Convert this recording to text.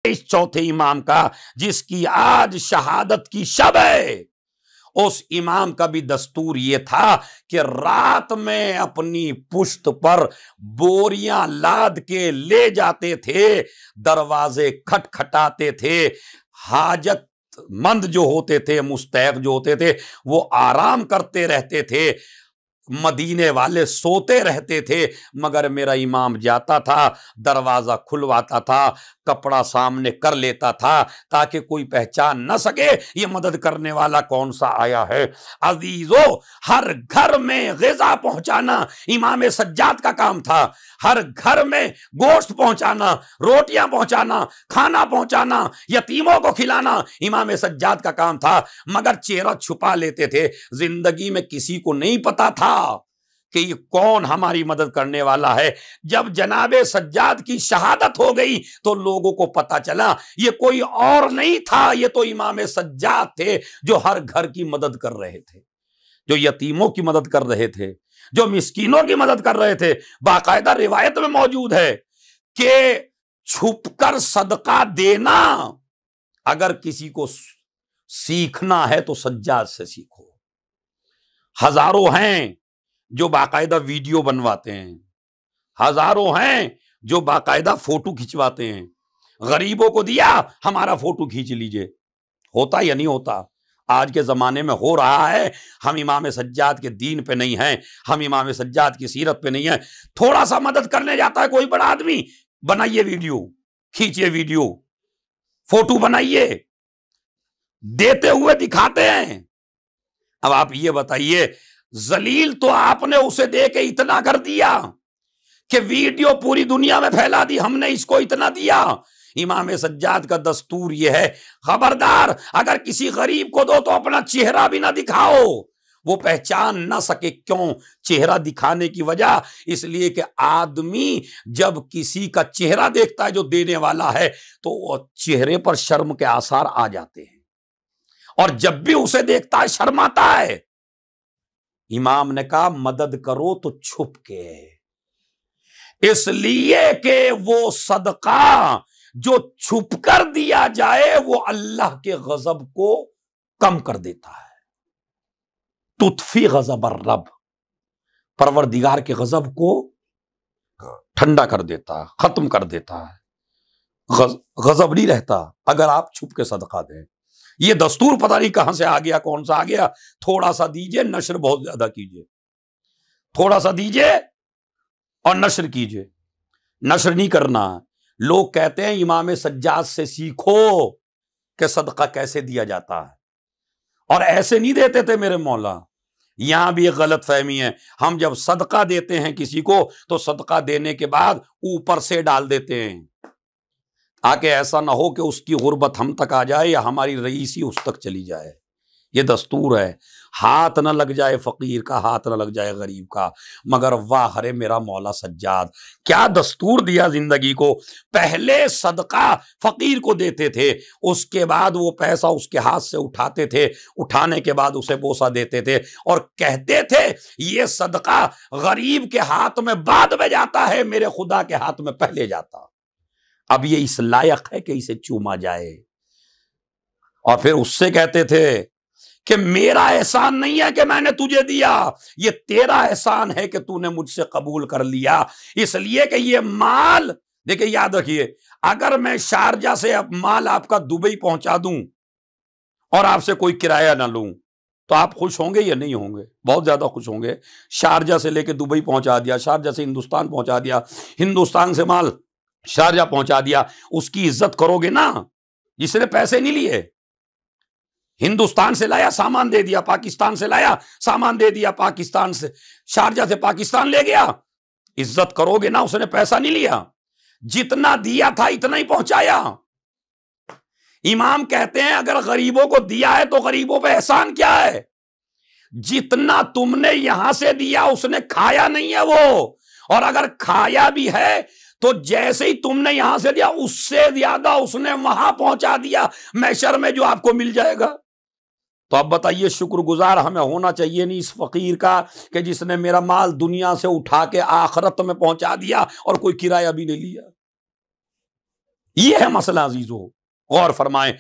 اس چوتھے امام کا جس کی آج شہادت کی شب ہے، اس امام کا بھی دستور یہ تھا کہ رات میں اپنی پشت پر بوریاں لاد کے لے جاتے تھے، دروازے کھٹکھٹاتے تھے، حاجت مند جو ہوتے تھے، مستحق جو ہوتے تھے، وہ آرام کرتے رہتے تھے، مدینے والے سوتے رہتے تھے، مگر میرا امام جاتا تھا، دروازہ کھلواتا تھا، کپڑا سامنے کر لیتا تھا تاکہ کوئی پہچان نہ سکے یہ مدد کرنے والا کون سا آیا ہے۔ عزیزو، ہر گھر میں غذا پہنچانا امام سجاد کا کام تھا، ہر گھر میں گوشت پہنچانا، روٹیاں پہنچانا، کھانا پہنچانا، یتیموں کو کھلانا امام سجاد کا کام تھا، مگر چہرہ چھپا لیتے تھے۔ زندگی میں کسی کو نہیں پتا تھا کہ یہ کون ہماری مدد کرنے والا ہے۔ جب جناب سجاد کی شہادت ہو گئی تو لوگوں کو پتا چلا یہ کوئی اور نہیں تھا، یہ تو امام سجاد تھے جو ہر گھر کی مدد کر رہے تھے، جو یتیموں کی مدد کر رہے تھے، جو مسکینوں کی مدد کر رہے تھے۔ باقاعدہ روایت میں موجود ہے کہ چھپ کر صدقہ دینا اگر کسی کو سیکھنا ہے تو سجاد سے سیکھو۔ ہزاروں ہیں جو باقاعدہ ویڈیو بنواتے ہیں، ہزاروں ہیں جو باقاعدہ فوٹو کھنچواتے ہیں، غریبوں کو دیا ہمارا فوٹو کھینچ لیجئے۔ ہوتا یا نہیں ہوتا؟ آج کے زمانے میں ہو رہا ہے۔ ہم امام سجاد کے دین پہ نہیں ہیں، ہم امام سجاد کی سیرت پہ نہیں ہیں۔ تھوڑا سا مدد کرنے جاتا ہے کوئی بڑا آدمی، بنائیے ویڈیو، کھینچیے ویڈیو، فوٹو بنائیے، دیتے ہوئے دکھاتے ہیں۔ اب آپ یہ بتائیے، ذلیل تو آپ نے اسے دے کے اتنا کر دیا کہ ویڈیو پوری دنیا میں پھیلا دی، ہم نے اس کو اتنا دیا۔ امام سجاد کا دستور یہ ہے، خبردار اگر کسی غریب کو دو تو اپنا چہرہ بھی نہ دکھاؤ، وہ پہچان نہ سکے۔ کیوں چہرہ دکھانے کی وجہ؟ اس لیے کہ آدمی جب کسی کا چہرہ دیکھتا ہے جو دینے والا ہے تو وہ چہرے پر شرم کے آثار آ جاتے ہیں، اور جب بھی اسے دیکھتا ہے شرماتا ہے۔ امام نے کہا مدد کرو تو چھپ کے، اس لیے کہ وہ صدقہ جو چھپ کر دیا جائے وہ اللہ کے غضب کو کم کر دیتا ہے۔ تطفی غضب الرب، پروردگار کے غضب کو ٹھنڈا کر دیتا ہے، ختم کر دیتا ہے۔ غضب نہیں رہتا اگر آپ چھپ کے صدقہ دیں۔ یہ دستور پتہ نہیں کہاں سے آ گیا، کون سا آ گیا۔ تھوڑا سا دیجئے، نشر بہت زیادہ کیجئے، تھوڑا سا دیجئے اور نشر کیجئے۔ نشر نہیں کرنا۔ لوگ کہتے ہیں امام سجاد سے سیکھو کہ صدقہ کیسے دیا جاتا ہے، اور ایسے نہیں دیتے تھے میرے مولا۔ یہاں بھی ایک غلط فہمی ہے، ہم جب صدقہ دیتے ہیں کسی کو تو صدقہ دینے کے بعد اوپر سے ڈال دیتے ہیں تاکہ ایسا نہ ہو کہ اس کی غربت ہم تک آ جائے یا ہماری رئیسی اس تک چلی جائے۔ یہ دستور ہے، ہاتھ نہ لگ جائے فقیر کا، ہاتھ نہ لگ جائے غریب کا۔ مگر واہ رے میرا مولا سجاد، کیا دستور دیا زندگی کو۔ پہلے صدقہ فقیر کو دیتے تھے، اس کے بعد وہ پیسہ اس کے ہاتھ سے اٹھاتے تھے، اٹھانے کے بعد اسے بوسہ دیتے تھے اور کہتے تھے یہ صدقہ غریب کے ہاتھ میں بعد میں جاتا ہے، میرے خدا کے ہاتھ میں پہلے جاتا۔ اب یہ اس لائق ہے کہ اسے چوما جائے۔ اور پھر اس سے کہتے تھے کہ میرا احسان نہیں ہے کہ میں نے تجھے دیا، یہ تیرا احسان ہے کہ تو نے مجھ سے قبول کر لیا، اس لیے کہ یہ مال، دیکھیں یاد رکھیے، اگر میں شارجہ سے مال آپ کا دبئی پہنچا دوں اور آپ سے کوئی کرایہ نہ لوں تو آپ خوش ہوں گے یا نہیں ہوں گے؟ بہت زیادہ خوش ہوں گے۔ شارجہ سے لے کے دبئی پہنچا دیا، شارجہ سے ہندوستان پہنچا دیا، ہندوستان سے مال شارجہ پہنچا دیا، اس کی عزت کرو گے نا، جس نے پیسے نہیں لیے۔ ہندوستان سے لایا سامان دے دیا، پاکستان سے لایا سامان دے دیا، پاکستان سے شارجہ سے پاکستان لے گیا، عزت کرو گے نا، اس نے پیسہ نہیں لیا، جتنا دیا تھا اتنا ہی پہنچایا۔ امام کہتے ہیں اگر غریبوں کو دیا ہے تو غریبوں پہ احسان کیا ہے؟ جتنا تم نے یہاں سے دیا اس نے کھایا نہیں ہے وہ، اور اگر کھایا بھی ہے تو جیسے ہی تم نے یہاں سے دیا اس سے زیادہ اس نے وہاں پہنچا دیا محشر میں جو آپ کو مل جائے گا۔ تو اب بتائیے شکر گزار ہمیں ہونا چاہیے نہیں اس فقیر کا کہ جس نے میرا مال دنیا سے اٹھا کے آخرت میں پہنچا دیا اور کوئی کرایہ بھی نہیں لیا۔ یہ ہے مسئلہ عزیزو، غور فرمائیں۔